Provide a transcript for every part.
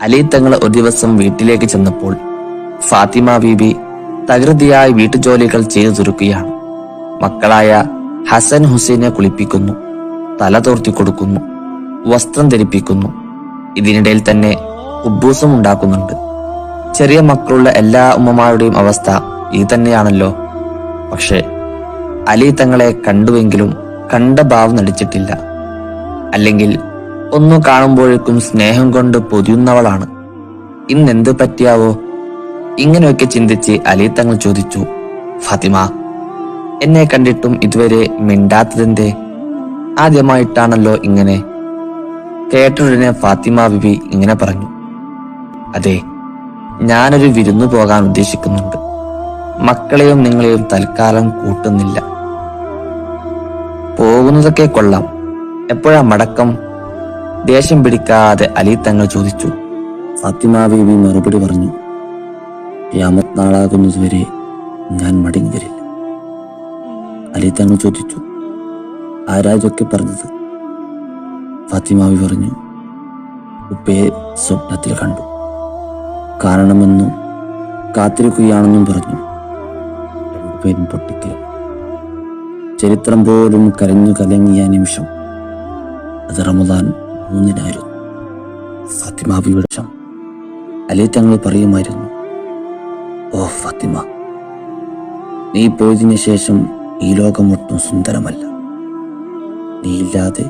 അലി തങ്ങൾ ഒരു ദിവസം വീട്ടിലേക്ക് ചെന്നപ്പോൾ ഫാത്തിമ ബീബി തകൃതിയായി വീട്ടുജോലികൾ ചെയ്തു തീർക്കുകയാണ്. മക്കളായ ഹസൻ ഹുസൈനെ കുളിപ്പിക്കുന്നു, തല തോർത്തി കൊടുക്കുന്നു, വസ്ത്രം ധരിപ്പിക്കുന്നു. ഇതിനിടയിൽ തന്നെ ഉബ്ബൂസും ഉണ്ടാക്കുന്നുണ്ട്. ചെറിയ മക്കളുള്ള എല്ലാ ഉമ്മമാരുടെയും അവസ്ഥ ഇത് തന്നെയാണല്ലോ. പക്ഷേ അലി തങ്ങളെ കണ്ടുവെങ്കിലും കണ്ട ഭാവം നടിച്ചിട്ടില്ല. അല്ലെങ്കിൽ ഒന്നു കാണുമ്പോഴേക്കും സ്നേഹം കൊണ്ട് പൊതിയുന്നവളാണ്. ഇന്നെന്ത് പറ്റിയാവോ? ഇങ്ങനെയൊക്കെ ചിന്തിച്ച് അലി തങ്ങൾ ചോദിച്ചു, ഫാത്തിമ, എന്നെ കണ്ടിട്ടും ഇതുവരെ മിണ്ടാത്തതെന്തേ? ആദ്യമായിട്ടാണല്ലോ ഇങ്ങനെ. കേട്ടുടനെ ഫാത്തിമ ബിബി ഇങ്ങനെ പറഞ്ഞു, അതെ, ഞാനൊരു വിരുന്നു പോകാൻ ഉദ്ദേശിക്കുന്നുണ്ട്. മക്കളെയും നിങ്ങളെയും തൽക്കാലം കൂട്ടുന്നില്ല. പോകുന്നതൊക്കെ കൊള്ളാം, എപ്പോഴാ മടക്കം? ദേഷ്യം പിടിക്കാതെ അലി തങ്ങൾ ചോദിച്ചു. ഫാത്തിമ ബീബി മറുപടി പറഞ്ഞു, ഖിയാമത്ത് നാളാകുന്നതുവരെ ഞാൻ മടങ്ങി വരില്ല. അലി തങ്ങൾ ചോദിച്ചു, ആരാ ഇതൊക്കെ പറഞ്ഞത്? ഫാത്തിമ ബീബി പറഞ്ഞു, ഉപ്പയെ സ്വപ്നത്തിൽ കണ്ടു, കാണണമെന്നും കാത്തിരിക്കുകയാണെന്നും പറഞ്ഞു. രണ്ടുപേരും പൊട്ടിക്കലും. ചരിത്രം പോലും കരഞ്ഞു കലങ്ങിയ നിമിഷം അത് റമദാൻ 3-നായിരുന്നു. ഫാത്തിമ ബീബിയുടെ അലി തങ്ങൾ പറയുമായിരുന്നു, ഓ ഫാത്തിമ, നീ പോയതിനു ശേഷം ഈ ലോകം ഒട്ടും സുന്ദരമല്ല. നീ ഇല്ലാതെ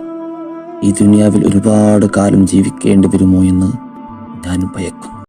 ഈ ദുനിയാവിൽ ഒരുപാട് കാലം ജീവിക്കേണ്ടി വരുമോ എന്ന് ഞാൻ ഭയക്കുന്നു.